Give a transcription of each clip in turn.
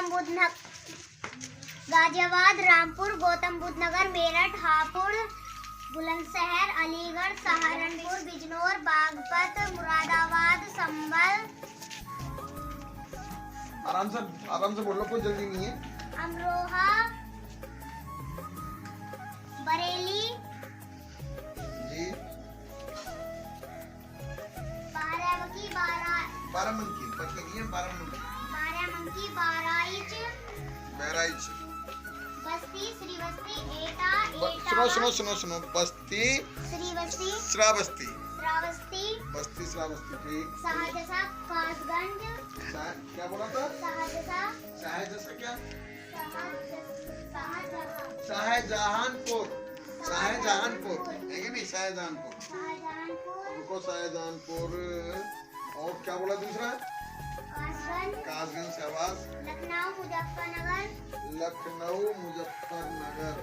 गौतम बुद्ध नगर, गाजियाबाद, रामपुर, गौतम बुद्ध नगर, मेरठ, हापुड़, बुलंदशहर, अलीगढ़, सहारनपुर, बिजनौर, बागपत, मुरादाबाद, संभल। आराम से बोलो, कोई जल्दी नहीं है। अमरोहा, बरेली जी, बाराबंकी, बाराबंकी, बल्कि नहीं है, बाराबंकी, बहराइच, बस्ती, श्रीबस्ती, एटा, सुनो बस्ती, श्रावस्ती, ठीक। शाहजसा, कासगंज, क्या बोला था? शाहजसा, क्या? शाहजहां, शाहजहानपुर है कि नहीं? शाहजहानपुर, शाहजहांपुर, उनको शाहजहानपुर। और क्या बोला दूसरा? कासगंज, शाबाश। लखनऊ, मुजफ्फरनगर,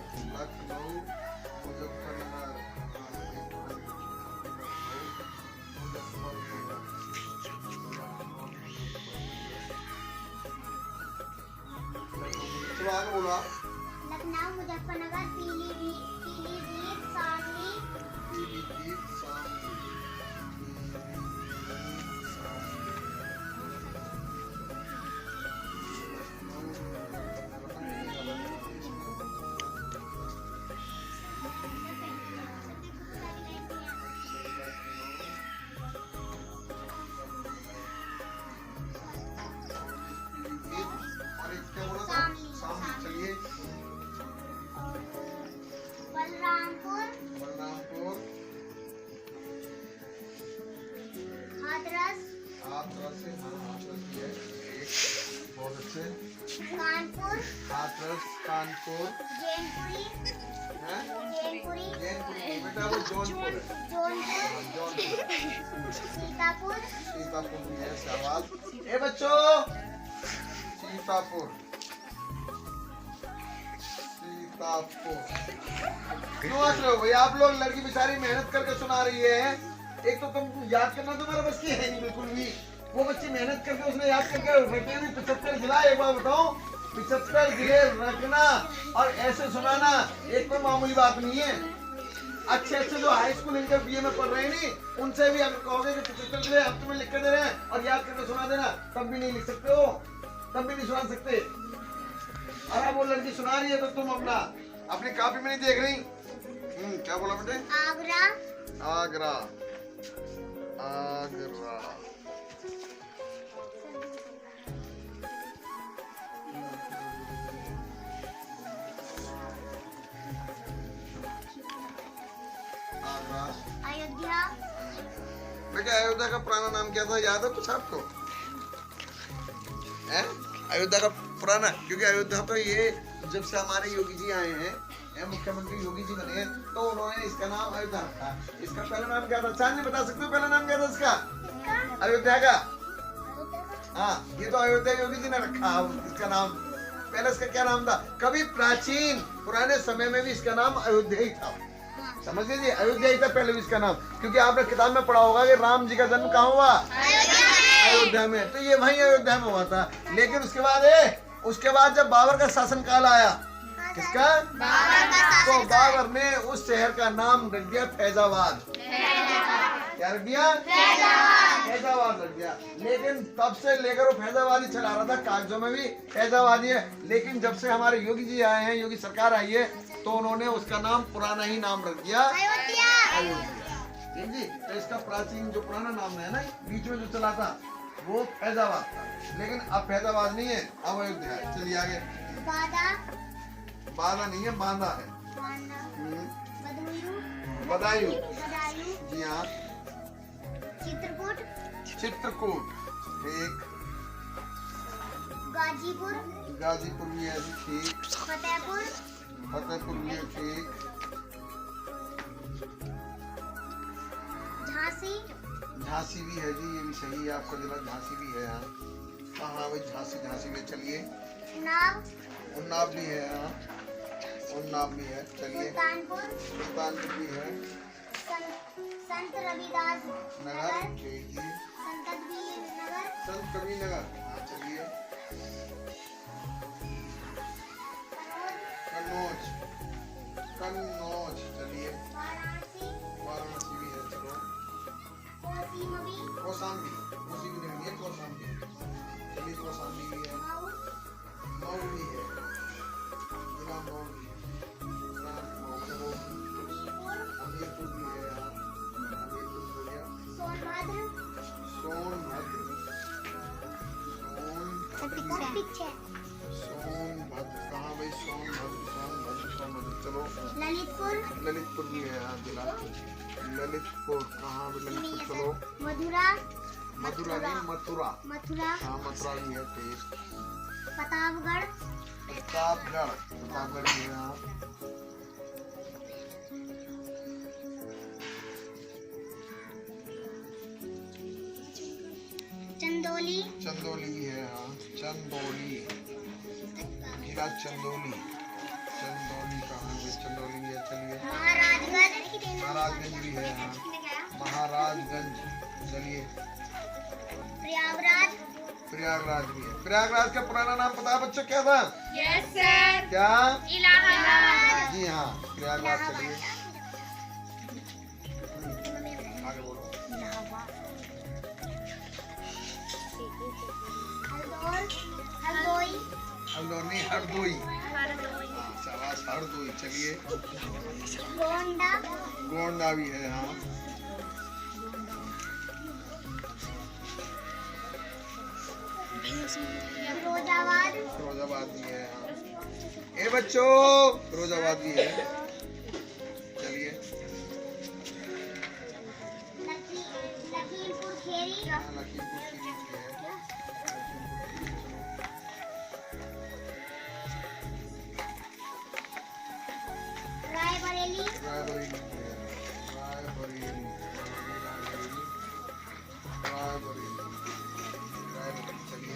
चलो आगे बोलो आप। लखनऊ, मुजफ्फरनगर, पीलीभीत, शामली, चलिए, बलरामपुर, हाथरस, हाथरस भी है, एक, बहुत अच्छे। कानपुर, कानपुर, जैनपुरी, बेटा वो जौनपुर है। सीतापुर भी है, शाबाश। ए बच्चों, सीतापुर। क्यों हंस रहे हो भाई? आप लोग, लड़की बेचारी मेहनत करके सुना रही है। एक तो तुम याद करना तुम्हारा बस की है नहीं बिल्कुल भी। वो बच्ची मेहनत करके उसने याद करके रखे भी 75 जिला। एक बार बताओ, 75 जिले रखना और ऐसे सुनाना एक कोई मामूली बात नहीं है। अच्छे जो हाई स्कूल इंटर बीए में पढ़ रहे हैं नहीं, उनसे भी अगर कहोगे कि 75 जिले हम तुम्हें लिख के दे रहे हैं और याद करके सुना देना, तब भी नहीं लिख सकते हो, तब भी नहीं सुना सकते। अरे वो लड़की सुना रही है तो तुम अपनी कॉपी में नहीं देख रही। क्या बोला बेटे? आगरा, आगरा, अयोध्या। बेटा अयोध्या का पुराना नाम क्या था, याद है कुछ आपको? अयोध्या का पुराना, क्योंकि अयोध्या तो ये जब से हमारे योगी जी आए हैं, मुख्यमंत्री योगी जी बने, तो उन्होंने इसका नाम अयोध्या रखा। इसका पहला नाम क्या था? चांद बता सकते हो पहला नाम क्या था इसका? अयोध्या का? हाँ, ये तो अयोध्या योगी जी ने रखा इसका नाम। पहले इसका क्या नाम था? कभी प्राचीन पुराने समय में भी इसका नाम अयोध्या ही था। समझ लीजिए, अयोध्या ही था पहले भी इसका नाम, क्योंकि आपने किताब में पढ़ा होगा कि राम जी का जन्म कहाँ हुआ? अयोध्या में। तो ये वहीं अयोध्या में हुआ था। लेकिन उसके बाद जब बाबर का शासनकाल आया, किसका? तो बाबर ने उस शहर का नाम रख दिया फैजाबाद। क्या रख दिया? फैजाबाद रख दिया। लेकिन तब से लेकर वो फैजाबाद ही चला रहा था, कागजों में भी फैजाबाद ही है। लेकिन जब से हमारे योगी जी आए हैं, योगी सरकार आई है, तो उन्होंने उसका नाम पुराना ही नाम रख दिया, अयोध्या। ठीक जी। तो इसका प्राचीन जो पुराना नाम है ना, बीच में जो चला था, वो फैजाबाद था। लेकिन अब फैजाबाद नहीं है, अब अयोध्या है। चलिए आगे। बादा नहीं है, बांदा है। बदायूं, जी हाँ। चित्रकूट, ठीक। गाजीपुर भी है, ठीक। फतेहपुर भी है, ठीक। झांसी भी है जी, ये भी सही है। आपका जिला झांसी भी है। हाँ भाई, झांसी में। चलिए, उन्नाव भी है। हाँ, उन्नाव भी है। चलिए, सुल्तानपुर भी है। संत रविदास नगर, ठीक जी। संत कबीर नगर। हाँ, चलिए। कौशाम्बी, उसी भी नहीं है कौशाम्बी। चलिए कौशाम्बी भी है, मऊ भी है, जिला मऊ भी है, हमीरपुर भी है, हमीरपुर हो गया, सोनभद्र, सोनभद्र कहाँ भाई? सोनभद्र चलो। ललितपुर भी है यहाँ जिला, ललितपुर कहाँ भी? ललितपुर चलो। मथुरा नहीं, मथुरा हाँ, मथुरा भी है। ठीक, प्रतापगढ़ भी है यहाँ। चंदौली भी है यहाँ, चंदौली जिला चंदौली कहाँ है? चंदौली भी है। चलिए महाराजगंज भी है यहाँ, महाराजगंज। चलिए प्रयागराज भी है। प्रयागराज का पुराना नाम पता है बच्चों क्या था? Yes sir. क्या? इलाहाबाद। जी हाँ, प्रयागराज। चलिए आगे बोलो। हल्दौर नहीं, हरदोई। शाबाश, हरदोई। चलिए गोंडा भी है यहाँ। फिरोजाबाद भी है यहाँ। ए बच्चों, फिरोजाबाद भी है। चलिए लखीमपुर खीरी भी है। रायबरेली चलिए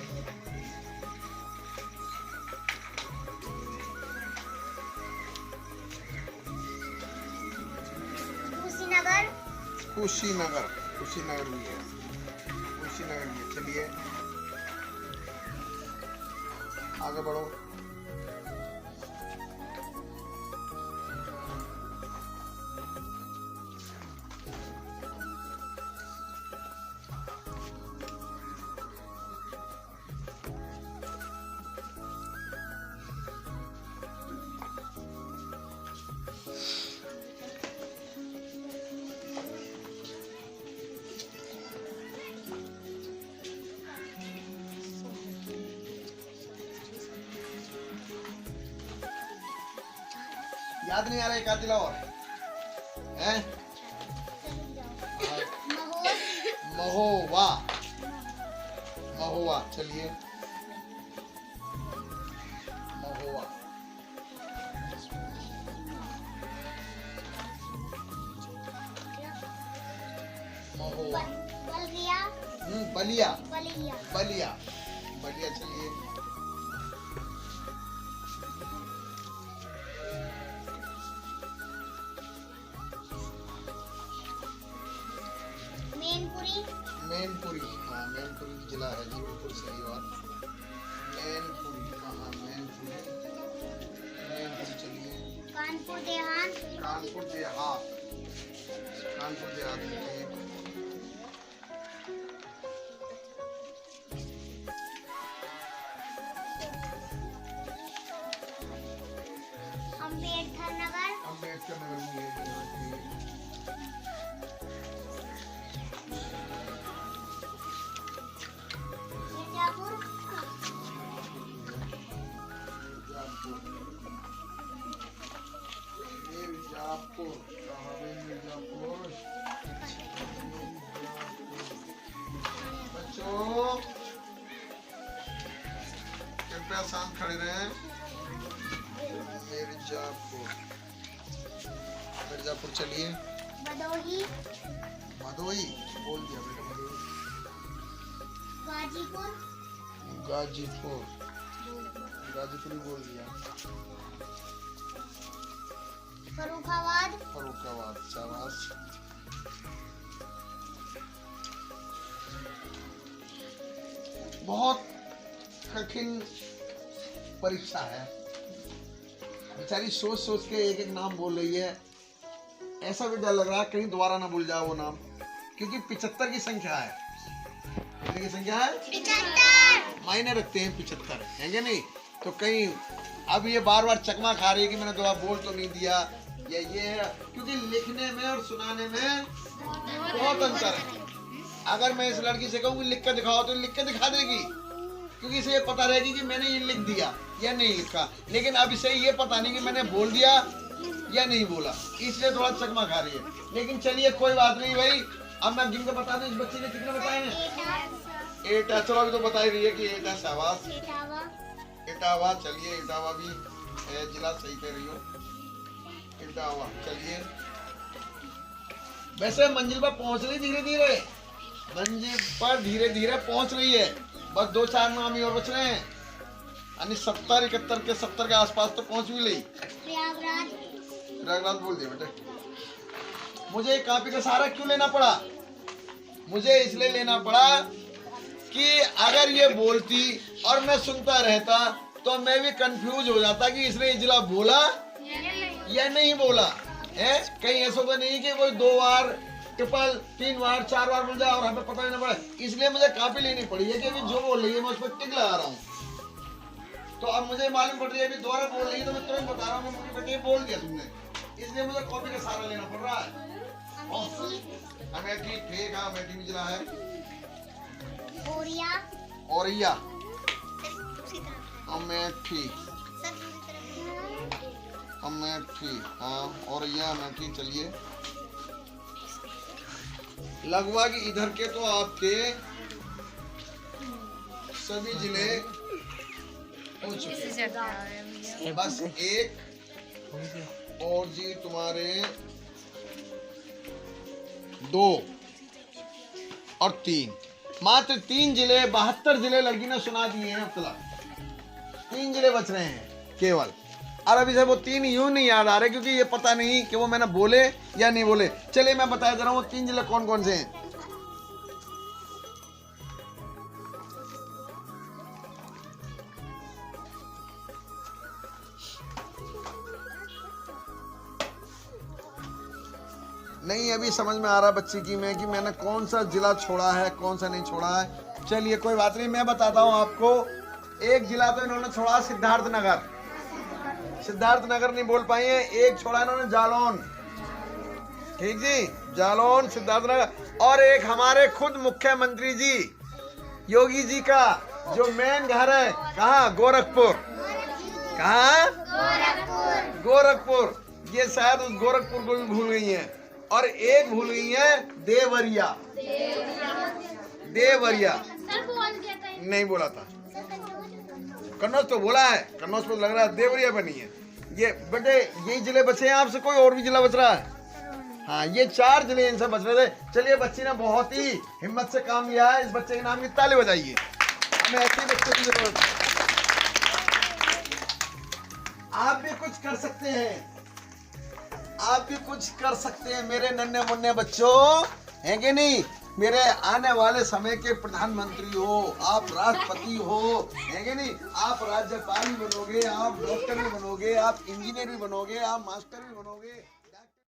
कुशीनगर भी है। चलिए आगे बढ़ो। याद नहीं आ रहा? एक आध जिला और है। महोवा चलिए महोवा। बलिया चलिए। मैनपुरी हाँ, मैनपुरी जिला है जी, बिल्कुल सही बात। मैनपुरी कहाँ? मैनपुरी चलिए। कानपुर देहात चलिए। अम्बेडकर नगर भी है यहाँ की। मिर्जापुर कहाँ है? मिर्जापुर बच्चों कृपया शांत खड़े रहें। मिर्जापुर चलिए। भदोही बोल दिया बेटा। भदोही। गाजीपुर बोल दिया। फरुखाबाद शाबाश। बहुत कठिन परीक्षा है, बेचारी सोच सोच के एक एक नाम बोल रही है। ऐसा भी डर लग रहा है कहीं दोबारा ना भूल जाओ वो नाम। क्योंकि 75 की संख्या है। कितने की संख्या है? 75। मायने रखते हैं 75, है क्या नहीं? तो कहीं अब ये बार बार चकमा खा रही है कि मैंने तो बोल तो नहीं दिया, या ये है, क्योंकि लिखने में और सुनाने में बहुत अंतर है। अगर मैं इस लड़की से कहूँ लिख कर दिखाओ तो लिख के दिखा देगी, क्योंकि इसे ये पता रहेगी कि मैंने ये लिख दिया या नहीं लिखा। लेकिन अब इसे ये पता नहीं कि मैंने बोल दिया या नहीं बोला, इसलिए थोड़ा चकमा खा रही है। लेकिन चलिए कोई बात नहीं भाई, अब मैं गिन के बता दूं इस बच्चे ने कितने बताए हैं? 8 है। चलो अभी तो बता ही रही है कि 8 है। शाबाश। इटावा, चलिए इटावा भी जिला सही कह रही हो। इटावा, चलिए। वैसे मंजिल पर पहुंच रही धीरे धीरे, मंजिल पर धीरे धीरे पहुंच रही है। बस 2-4 नाम ही और बच रहे हैं, यानी 70-71 के 70 के आसपास तो पहुंच भी गई। प्रयागराज बोल दिया बेटे। मुझे कॉपी का सहारा क्यों लेना पड़ा? मुझे इसलिए लेना पड़ा कि अगर ये बोलती और मैं सुनता रहता तो मैं भी कंफ्यूज हो जाता कि इसने ये जिला बोला या नहीं बोला है। कहीं ऐसा तो नहीं कि कोई 2 बार ट्रिपल 3 बार 4 बार बोल जाए और हमें पता ही ना पड़े। इसलिए मुझे कॉपी लेनी पड़ी है कि अभी जो बोल रही है मैं उस पर टिक लगा रहा हूँ। तो अब मुझे मालूम पड़ रही है अभी दोबारा बोल रही है तो मैं तुरंत बता रहा हूँ कि बोल दिया तुमने, इसलिए मुझे कॉपी का सहारा लेना पड़ रहा है। अमेठी, ठीक है, अमेठी भी जिला है। औरैया, अमेठी, अमेठी, हाँ औरैया अमेठी। चलिए लगभग इधर के तो आपके सभी जिले हो चुके हैं। बस एक और जी तुम्हारे 2 और 3, मात्र 3 जिले, 72 जिले लड़की ने सुना दिए हैं। अब तक 3 जिले बच रहे हैं केवल। और अभी से वो 3 यूं नहीं याद आ रहे क्योंकि ये पता नहीं कि वो मैंने बोले या नहीं बोले। चलिए मैं बताया दे रहा हूँ 3 जिले कौन कौन से हैं। नहीं अभी समझ में आ रहा बच्ची की मैं कि मैंने कौन सा जिला छोड़ा है कौन सा नहीं छोड़ा है। चलिए कोई बात नहीं, मैं बताता हूँ आपको। एक जिला तो इन्होंने छोड़ा सिद्धार्थनगर, सिद्धार्थनगर नहीं बोल पाई है। एक छोड़ा इन्होंने जालौन, ठीक जी, जालौन सिद्धार्थनगर। और एक हमारे खुद मुख्यमंत्री जी योगी जी का जो मेन घर है, कहाँ? गोरखपुर। कहाँ? गोरखपुर। ये शायद उस गोरखपुर को भी भूल गई है। और एक भूल गई है देवरिया। देवरिया नहीं बोला था, कन्नौज तो बोला है, कन्नौज को लग रहा है, देवरिया पर नहीं है। ये बेटे यही जिले बचे हैं आपसे, कोई और भी जिला बच रहा है? हाँ ये 4 जिले इनसे बच रहे थे। चलिए बच्ची ने बहुत ही हिम्मत से काम लिया है। इस बच्चे के नाम की ताली बजाइए, हमें ऐसे बच्चों की जरूरत है। आप भी कुछ कर सकते हैं, आप भी कुछ कर सकते हैं मेरे नन्हे मुन्ने बच्चों, हैं कि नहीं? मेरे आने वाले समय के प्रधानमंत्री हो, आप राष्ट्रपति हो, हैं कि नहीं? आप राज्यपाल भी बनोगे, आप डॉक्टर भी बनोगे, आप इंजीनियर भी बनोगे, आप मास्टर भी बनोगे।